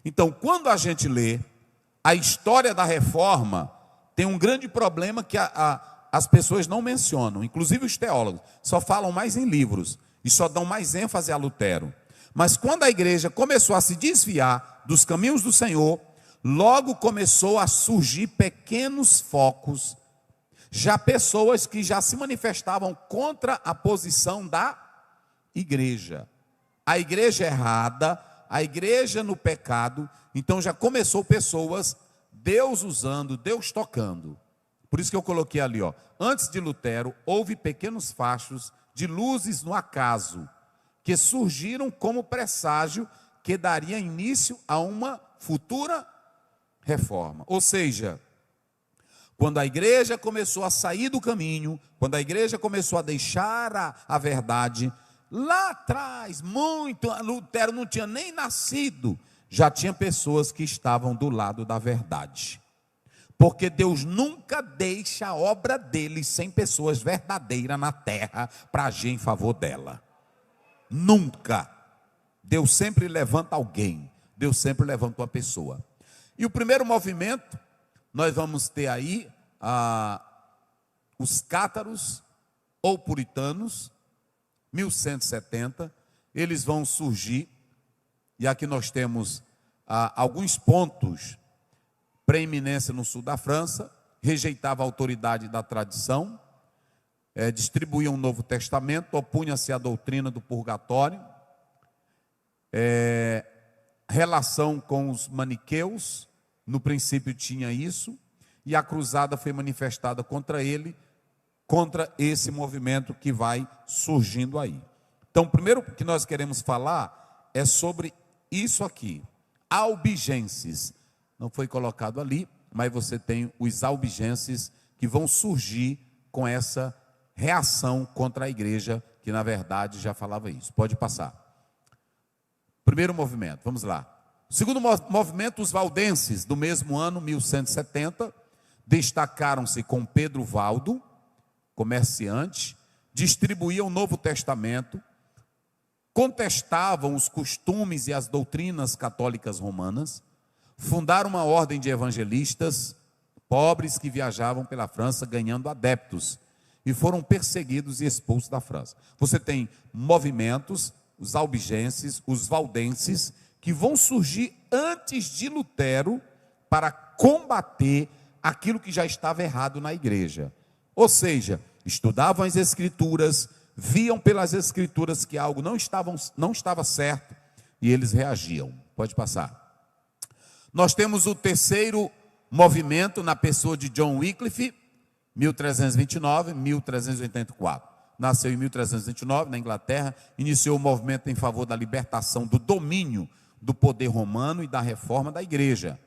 Então, quando a gente lê a história da reforma, tem um grande problema que as pessoas não mencionam, inclusive os teólogos, só falam mais em livros e só dão mais ênfase a Lutero. Mas quando a igreja começou a se desviar dos caminhos do Senhor, logo começou a surgir pequenos focos, já pessoas que já se manifestavam contra a posição da igreja. A igreja errada, a igreja no pecado, então já começou pessoas, Deus usando, Deus tocando. Por isso que eu coloquei ali, antes de Lutero, houve pequenos fachos de luzes no acaso, que surgiram como presságio que daria início a uma futura reforma. Ou seja, quando a igreja começou a sair do caminho, quando a igreja começou a deixar a verdade, lá atrás, Lutero não tinha nem nascido, já tinha pessoas que estavam do lado da verdade. Porque Deus nunca deixa a obra dele sem pessoas verdadeiras na terra para agir em favor dela. Nunca. Deus sempre levanta alguém. Deus sempre levanta uma pessoa. E o primeiro movimento, nós vamos ter aí os cátaros ou puritanos, 1170. Eles vão surgir. E aqui nós temos alguns pontos. Preeminência no sul da França, rejeitava a autoridade da tradição, distribuía um Novo Testamento, opunha-se à doutrina do purgatório, relação com os maniqueus, no princípio tinha isso, e a cruzada foi manifestada contra ele, contra esse movimento que vai surgindo aí. Então, o primeiro que nós queremos falar é sobre isso aqui, albigenses. Não foi colocado ali, mas você tem os albigenses que vão surgir com essa reação contra a igreja, que na verdade já falava isso. Pode passar. Primeiro movimento, vamos lá. Segundo movimento, os valdenses, do mesmo ano, 1170, destacaram-se com Pedro Valdo, comerciante, distribuíam o Novo Testamento, contestavam os costumes e as doutrinas católicas romanas, fundaram uma ordem de evangelistas pobres que viajavam pela França ganhando adeptos e foram perseguidos e expulsos da França. Você tem movimentos, os albigenses, os valdenses, que vão surgir antes de Lutero para combater aquilo que já estava errado na igreja. Ou seja, estudavam as escrituras, viam pelas escrituras que algo não estava certo e eles reagiam. Pode passar. Nós temos o terceiro movimento na pessoa de John Wycliffe, 1329, 1384. Nasceu em 1329, na Inglaterra, iniciou o movimento em favor da libertação do domínio do poder romano e da reforma da igreja.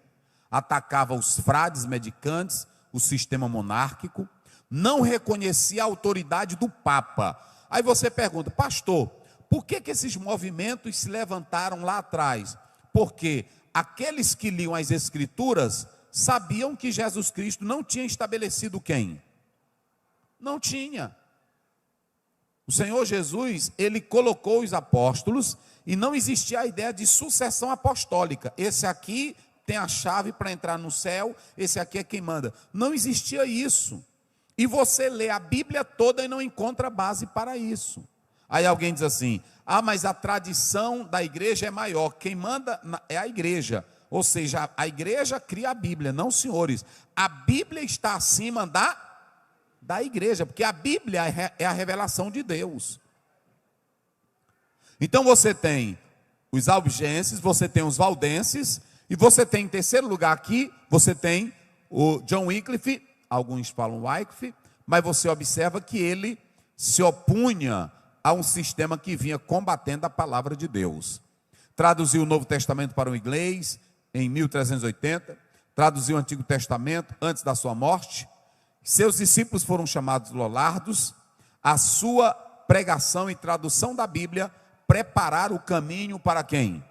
Atacava os frades mendicantes, o sistema monárquico, não reconhecia a autoridade do Papa. Aí você pergunta, pastor, por que esses movimentos se levantaram lá atrás? Porque aqueles que liam as escrituras sabiam que Jesus Cristo não tinha estabelecido quem? Não tinha. O Senhor Jesus, ele colocou os apóstolos e não existia a ideia de sucessão apostólica. Esse aqui tem a chave para entrar no céu, esse aqui é quem manda. Não existia isso. E você lê a Bíblia toda e não encontra base para isso. Aí alguém diz assim, mas a tradição da igreja é maior, quem manda é a igreja. Ou seja, a igreja cria a Bíblia, não senhores. A Bíblia está acima da igreja, porque a Bíblia é a revelação de Deus. Então você tem os albigenses, você tem os valdenses, e você tem em terceiro lugar aqui, você tem o John Wycliffe, alguns falam Wycliffe, mas você observa que ele se opunha a um sistema que vinha combatendo a palavra de Deus. Traduziu o Novo Testamento para o inglês em 1380, traduziu o Antigo Testamento antes da sua morte. Seus discípulos foram chamados Lollardos. A sua pregação e tradução da Bíblia prepararam o caminho para quem?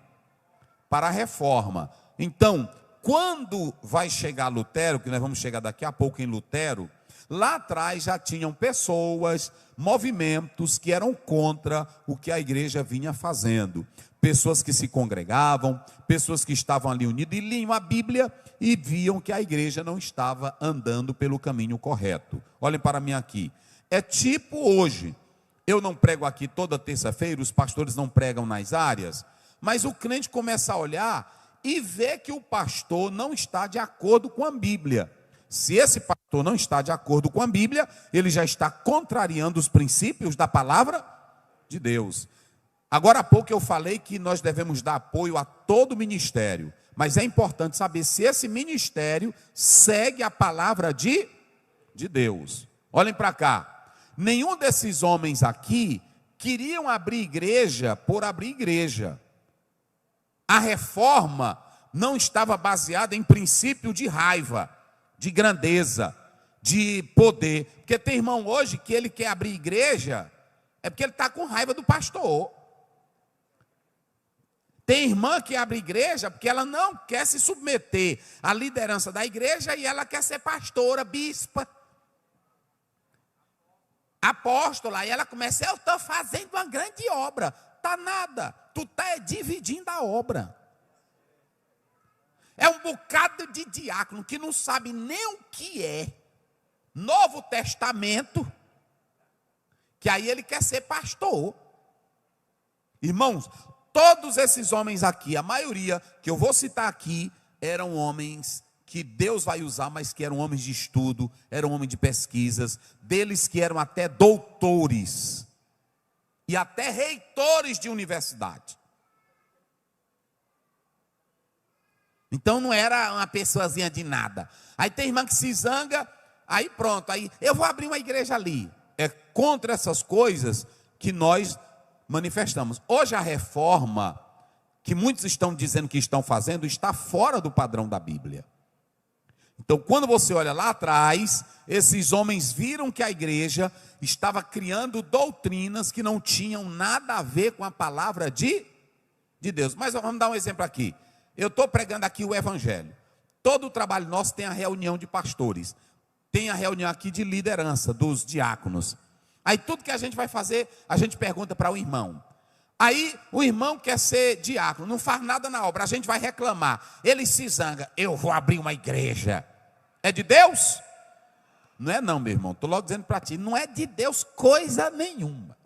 Para a reforma. Então, quando vai chegar Lutero, que nós vamos chegar daqui a pouco em Lutero, lá atrás já tinham pessoas, movimentos que eram contra o que a igreja vinha fazendo. pessoas que se congregavam, pessoas que estavam ali unidas e liam a Bíblia e viam que a igreja não estava andando pelo caminho correto. Olhem para mim aqui. É tipo hoje, eu não prego aqui toda terça-feira, os pastores não pregam nas áreas, mas o crente começa a olhar e vê que o pastor não está de acordo com a Bíblia. Se esse pastor não está de acordo com a Bíblia, ele já está contrariando os princípios da palavra de Deus. Agora há pouco eu falei que nós devemos dar apoio a todo ministério, mas é importante saber se esse ministério segue a palavra de Deus. Olhem para cá, nenhum desses homens aqui queriam abrir igreja por abrir igreja. A reforma não estava baseada em princípio de raiva, de grandeza, de poder. Porque tem irmão hoje que ele quer abrir igreja, é porque ele está com raiva do pastor. Tem irmã que abre igreja porque ela não quer se submeter à liderança da igreja e ela quer ser pastora, bispa, apóstola. E ela começa, eu estou fazendo uma grande obra. Tá nada, tu está dividindo a obra. É um bocado de diácono que não sabe nem o que é Novo Testamento, que aí ele quer ser pastor. Irmãos, todos esses homens aqui, a maioria que eu vou citar aqui, eram homens que Deus vai usar, mas que eram homens de estudo, eram homens de pesquisas, deles que eram até doutores e até reitores de universidade. Então não era uma pessoazinha de nada. Aí tem irmã que se zanga, aí pronto, aí eu vou abrir uma igreja ali. É contra essas coisas que nós manifestamos. Hoje a reforma, que muitos estão dizendo que estão fazendo, está fora do padrão da Bíblia. Então quando você olha lá atrás, esses homens viram que a igreja estava criando doutrinas que não tinham nada a ver com a palavra de Deus. Mas vamos dar um exemplo aqui. Eu estou pregando aqui o evangelho. Todo o trabalho nosso tem a reunião de pastores. Tem a reunião aqui de liderança, dos diáconos. Aí tudo que a gente vai fazer, a gente pergunta para o irmão. Aí o irmão quer ser diácono, não faz nada na obra, a gente vai reclamar. Ele se zanga, eu vou abrir uma igreja. É de Deus? Não é não, meu irmão, estou logo dizendo para ti, não é de Deus coisa nenhuma.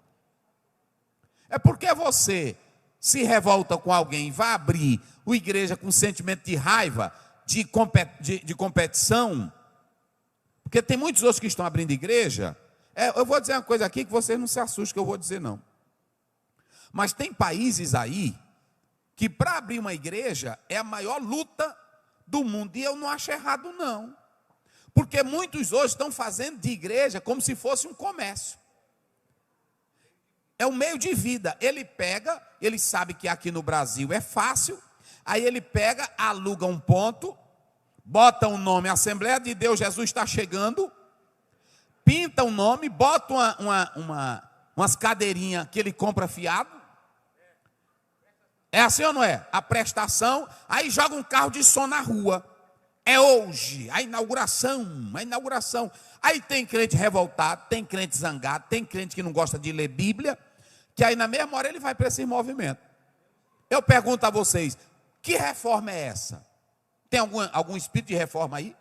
É porque você se revolta com alguém, vai abrir uma igreja com sentimento de raiva, de competição, porque tem muitos outros que estão abrindo igreja. Eu vou dizer uma coisa aqui que vocês não se assustem que eu vou dizer não. Mas tem países aí que para abrir uma igreja é a maior luta do mundo, e eu não acho errado não. Porque muitos hoje estão fazendo de igreja como se fosse um comércio. É um meio de vida. Ele pega, ele sabe que aqui no Brasil é fácil, aí ele pega, aluga um ponto, bota um nome, Assembleia de Deus Jesus está chegando, pinta um nome, bota umas cadeirinhas que ele compra fiado. É assim ou não é? A prestação, aí joga um carro de som na rua. É hoje, a inauguração. Aí tem crente revoltado, tem crente zangado, tem crente que não gosta de ler Bíblia, que aí na mesma hora ele vai para esse movimento. Eu pergunto a vocês, que reforma é essa? Tem algum espírito de reforma aí?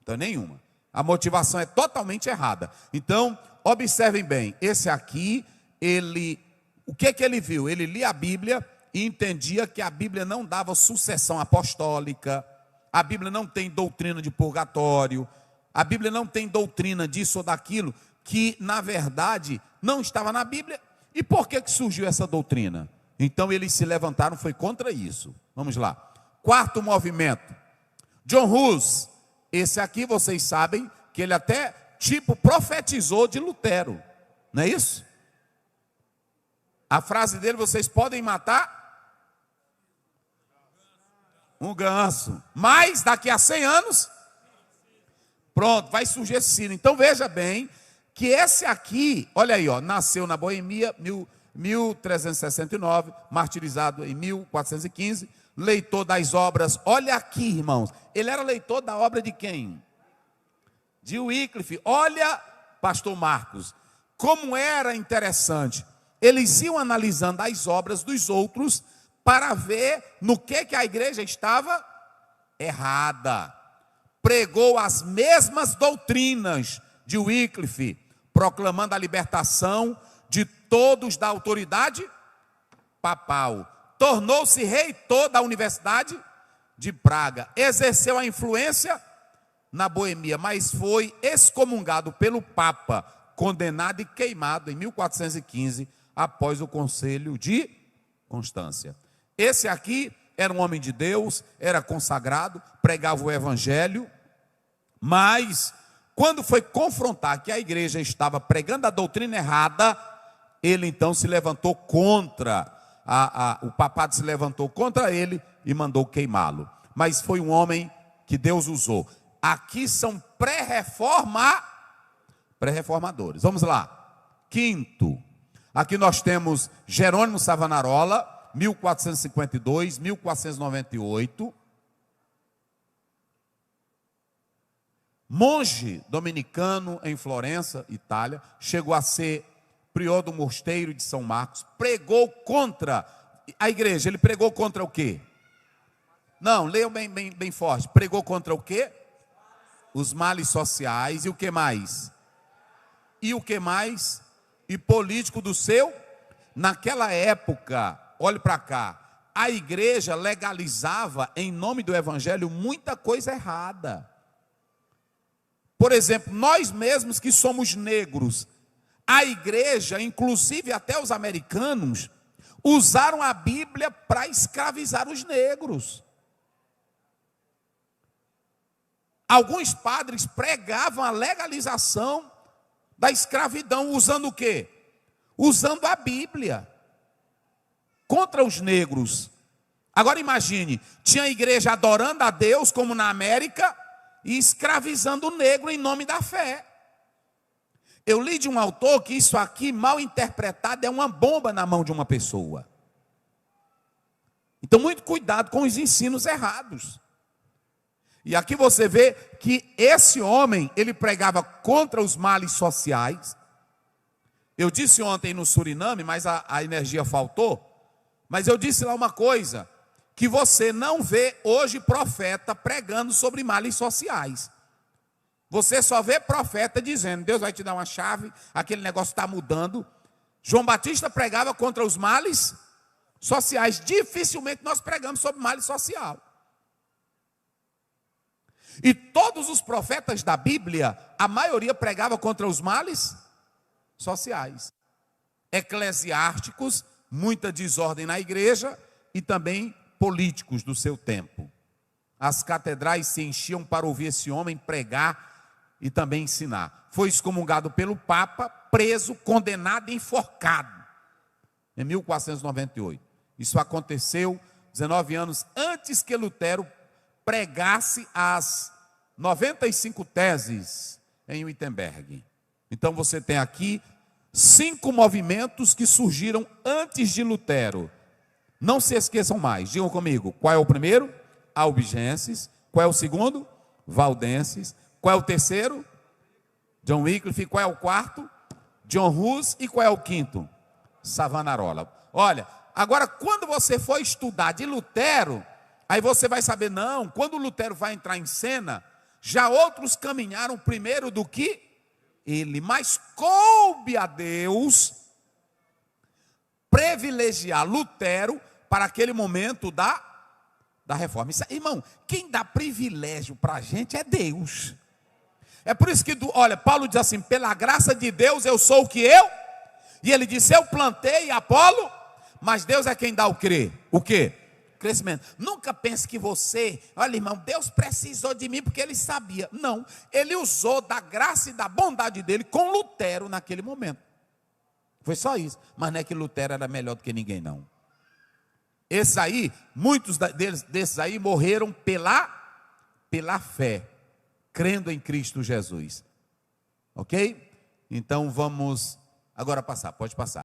Então nenhuma. A motivação é totalmente errada. Então, observem bem, esse aqui, o que ele viu? Ele lia a Bíblia e entendia que a Bíblia não dava sucessão apostólica, a Bíblia não tem doutrina de purgatório, a Bíblia não tem doutrina disso ou daquilo, que na verdade não estava na Bíblia. E por que surgiu essa doutrina? Então eles se levantaram, foi contra isso. Vamos lá. Quarto movimento, John Hus. Esse aqui vocês sabem que ele até profetizou de Lutero, não é isso? A frase dele, vocês podem matar um ganso, mas daqui a 100 anos, pronto, vai surgir esse sino. Então veja bem, que esse aqui, olha aí, nasceu na Boemia, 1369, martirizado em 1415, leitor das obras, olha aqui, irmãos, ele era leitor da obra de quem? De Wycliffe. Olha, pastor Marcos, como era interessante. eles iam analisando as obras dos outros para ver no que a igreja estava errada. Pregou as mesmas doutrinas de Wycliffe, proclamando a libertação de todos da autoridade papal. Tornou-se reitor da Universidade de Praga. Exerceu a influência na Boêmia, mas foi excomungado pelo Papa, condenado e queimado em 1415, após o Concílio de Constância. Esse aqui era um homem de Deus, era consagrado, pregava o Evangelho, mas quando foi confrontar que a igreja estava pregando a doutrina errada, ele então se levantou contra, o papado se levantou contra ele e mandou queimá-lo. Mas foi um homem que Deus usou. Aqui são pré-reformadores. Vamos lá. Quinto, aqui nós temos Jerônimo Savonarola, 1452, 1498. Monge dominicano em Florença, Itália, chegou a ser prior do mosteiro de São Marcos, pregou contra a igreja. Ele pregou contra o quê? Não, leiam bem forte. Pregou contra o quê? Os males sociais. E o que mais? E político do seu. Naquela época, olhe para cá, a igreja legalizava em nome do evangelho muita coisa errada. Por exemplo, nós mesmos que somos negros, a igreja, inclusive até os americanos, usaram a Bíblia para escravizar os negros. Alguns padres pregavam a legalização da escravidão, usando o quê? Usando a Bíblia contra os negros. Agora imagine, tinha igreja adorando a Deus, como na América, e escravizando o negro em nome da fé. Eu li de um autor que isso aqui, mal interpretado, é uma bomba na mão de uma pessoa. Então, muito cuidado com os ensinos errados. E aqui você vê que esse homem, ele pregava contra os males sociais. Eu disse ontem no Suriname, mas a energia faltou. Mas eu disse lá uma coisa, que você não vê hoje profeta pregando sobre males sociais. Você só vê profeta dizendo, Deus vai te dar uma chave, aquele negócio está mudando. João Batista pregava contra os males sociais. Dificilmente nós pregamos sobre males social. E todos os profetas da Bíblia, a maioria pregava contra os males sociais. Eclesiásticos, muita desordem na igreja e também políticos do seu tempo. As catedrais se enchiam para ouvir esse homem pregar e também ensinar. Foi excomungado pelo Papa, preso, condenado e enforcado em 1498. Isso aconteceu 19 anos antes que Lutero pregasse as 95 teses em Wittenberg. Então você tem aqui 5 movimentos que surgiram antes de Lutero. Não se esqueçam mais, digam comigo, qual é o primeiro? Albigenses. Qual é o segundo? Valdenses. Qual é o terceiro? John Wycliffe. Qual é o quarto? John Hus. E qual é o quinto? Savonarola. Olha, agora quando você for estudar de Lutero, aí você vai saber, não, quando Lutero vai entrar em cena, já outros caminharam primeiro do que ele, mas coube a Deus privilegiar Lutero para aquele momento da reforma. Isso, irmão, quem dá privilégio para a gente é Deus. É por isso que, olha, Paulo diz assim, pela graça de Deus eu sou o que eu, e ele disse, eu plantei Apolo, mas Deus é quem dá o quê? O quê? Crescimento. Nunca pense que você, olha irmão, Deus precisou de mim porque ele sabia. Não, ele usou da graça e da bondade dele com Lutero naquele momento. Foi só isso. Mas não é que Lutero era melhor do que ninguém, não. Esses aí, muitos desses aí morreram pela fé, crendo em Cristo Jesus. Ok? Então vamos agora passar, pode passar.